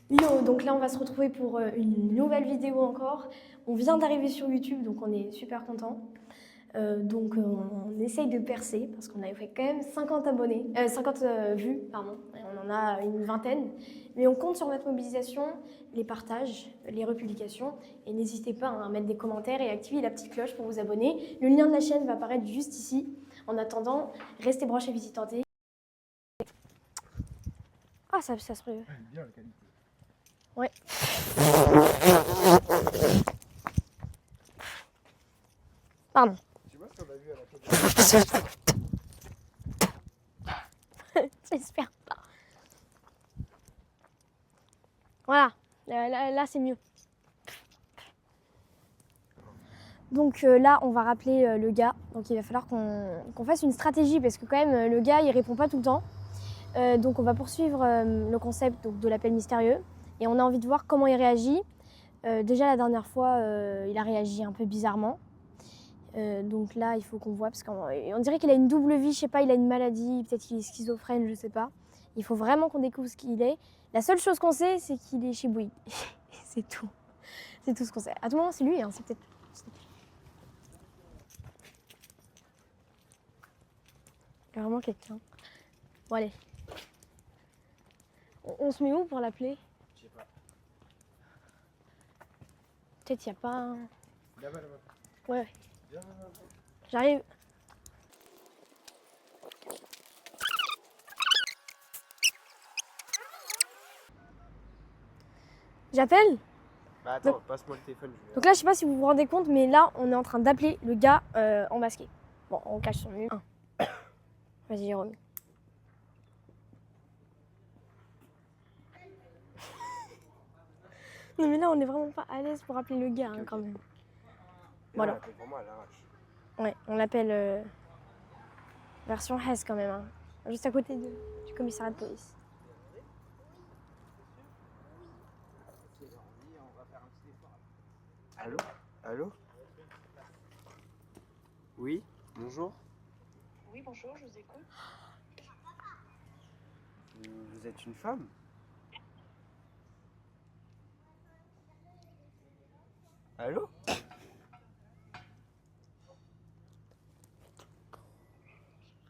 Yo, donc là on va se retrouver pour une nouvelle vidéo encore. On vient d'arriver sur YouTube, donc on est super content. On essaye de percer parce qu'on avait fait quand même 50 abonnés, 50 vues, pardon. Et on en a une vingtaine. Mais on compte sur votre mobilisation, les partages, les republications. Et n'hésitez pas à mettre des commentaires et activer la petite cloche pour vous abonner. Le lien de la chaîne va apparaître juste ici. En attendant, restez branchés Visitanté. Ah, ça se... Bien la qualité. Ouais. Pardon. Tu vois ce qu'on a vu à la télé? J'espère pas. Voilà, là c'est mieux. Donc là, on va rappeler le gars. Donc il va falloir qu'on fasse une stratégie parce que quand même, le gars, il répond pas tout le temps. Donc on va poursuivre le concept donc, de l'appel mystérieux. Et on a envie de voir comment il réagit. Déjà la dernière fois, il a réagi un peu bizarrement. Donc là, il faut qu'on voit parce qu'on dirait qu'il a une double vie. Je sais pas, il a une maladie, peut-être qu'il est schizophrène, je sais pas. Il faut vraiment qu'on découvre ce qu'il est. La seule chose qu'on sait, c'est qu'il est chez Bouygues. C'est tout. C'est tout ce qu'on sait. À tout moment, c'est lui, hein, c'est peut-être... Il y a vraiment quelqu'un. Bon, allez. On se met où pour l'appeler? Je sais pas. Peut-être il n'y a pas un... Là-bas, là-bas. Ouais, Viens, viens, viens. j'arrive. J'appelle. Bah attends, Donc- passe-moi le téléphone. Je vais... Donc là, je sais pas si vous vous rendez compte, mais là, on est en train d'appeler le gars en masqué. Bon, on cache son numéro. Vas-y, Jérôme. Non, mais là, on est vraiment pas à l'aise pour appeler le gars, hein, Ok. quand même. Voilà. Voilà. Vraiment à l'arrache. Ouais, on l'appelle version Hesse quand même, hein. Juste à côté du commissariat de police. Allô? Allô? Oui? Bonjour? Oui, bonjour, je vous écoute. Vous êtes une femme? Allô?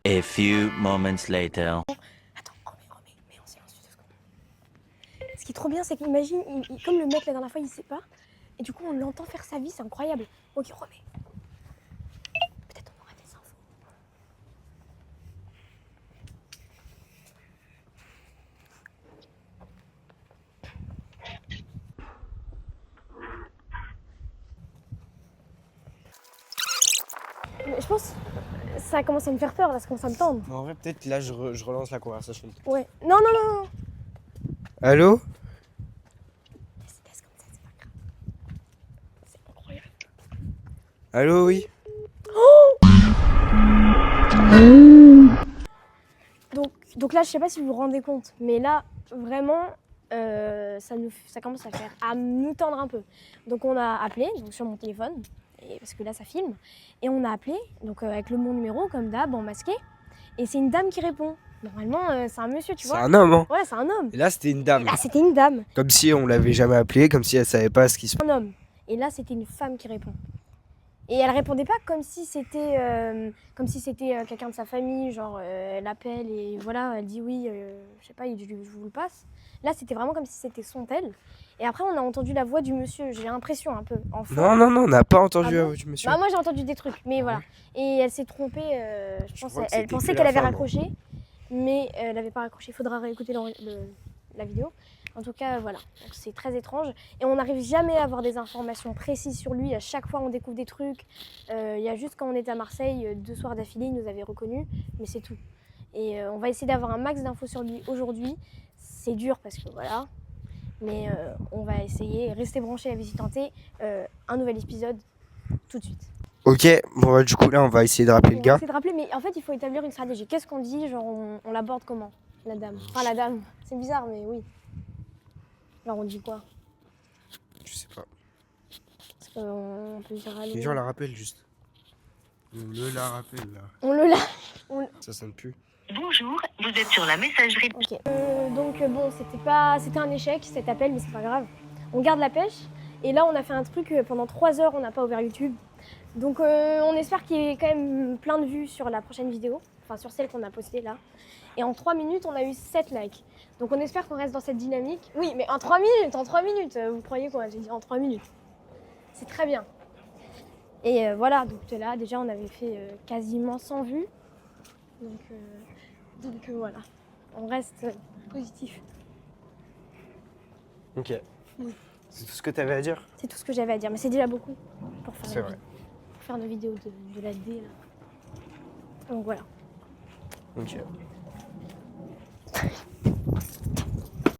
A few moments later. Attends, remets, mets en silence 2 secondes. Ce qui est trop bien, c'est qu'imagine, comme le mec la dernière fois, il sait pas, et du coup, on l'entend faire sa vie, c'est incroyable. Ok, remets. Peut-être on aura des infos. Mais je pense, ça commence à me faire peur, là, ça commence à me tendre. En vrai, peut-être là, je relance la conversation. Ouais. Non, non, non, non. Allô? Laisse comme ça, c'est pas grave. C'est incroyable. Allô, oui? Donc là, je sais pas si vous vous rendez compte, mais là, vraiment, ça commence à nous tendre un peu. Donc on a appelé, donc sur mon téléphone, parce que là, ça filme, et on a appelé, donc avec mon numéro, comme d'hab, en masqué, et c'est une dame qui répond. Normalement, c'est un monsieur, tu C'est vois. un homme, hein? Ouais, c'est un homme. Et là, c'était une Et dame. là, c'était une dame, Comme si on l'avait jamais appelée, comme si elle savait pas ce qui se passe. un homme. Et là, c'était une femme qui répond. Et elle répondait pas comme si c'était quelqu'un de sa famille, genre elle appelle et voilà, elle dit oui, je sais pas, je vous le passe. Là, c'était vraiment comme si c'était son tel. Et après, on a entendu la voix du monsieur, j'ai l'impression un peu, enfant. Non, on n'a pas entendu Ah la bon voix du monsieur. Bah, moi, j'ai entendu des trucs, mais voilà. Ouais. Et elle s'est trompée, je pense, crois que elle c'était pensait que qu'elle la avait femme. raccroché, mais elle n'avait pas raccroché. Il faudra réécouter la vidéo. En tout cas, voilà, donc c'est très étrange. Et on n'arrive jamais à avoir des informations précises sur lui. À chaque fois, on découvre des trucs. Il y a juste quand on était à Marseille, 2 soirs d'affilée, il nous avait reconnus, mais c'est tout. Et on va essayer d'avoir un max d'infos sur lui aujourd'hui. C'est dur parce que voilà, mais on va essayer. Restez branchés à Visitante. Un nouvel épisode tout de suite. Ok, bon, bah, du coup, là, on va essayer de rappeler On le va gars. essayer de rappeler, mais en fait, il faut établir une stratégie. Qu'est-ce qu'on dit? Genre, on l'aborde comment? La dame. Enfin, la dame. C'est bizarre, mais oui. Genre, on dit quoi? Je sais pas. Parce qu'on peut dire allô. Les gens la rappellent juste. On le la rappelle, là. On le lâche. Ça sonne plus. Bonjour, vous êtes sur la messagerie. Ok. Bon, c'était un échec cet appel, mais c'est pas grave. On garde la pêche. Et là, on a fait un truc pendant 3 heures, on n'a pas ouvert YouTube. Donc, on espère qu'il y ait quand même plein de vues sur la prochaine vidéo, enfin sur celle qu'on a postée là. Et en 3 minutes, on a eu 7 likes. Donc, on espère qu'on reste dans cette dynamique. Oui, mais en 3 minutes, vous croyez quoi? J'ai dit en 3 minutes. C'est très bien. Et voilà, donc là, déjà, on avait fait quasiment 100 vues. Donc voilà, on reste positif. Ok. Oui. C'est tout ce que t'avais à dire? C'est tout ce que j'avais à dire, mais c'est déjà beaucoup pour faire, C'est vrai. Pour faire nos vidéos de la D là. Donc voilà. Ok.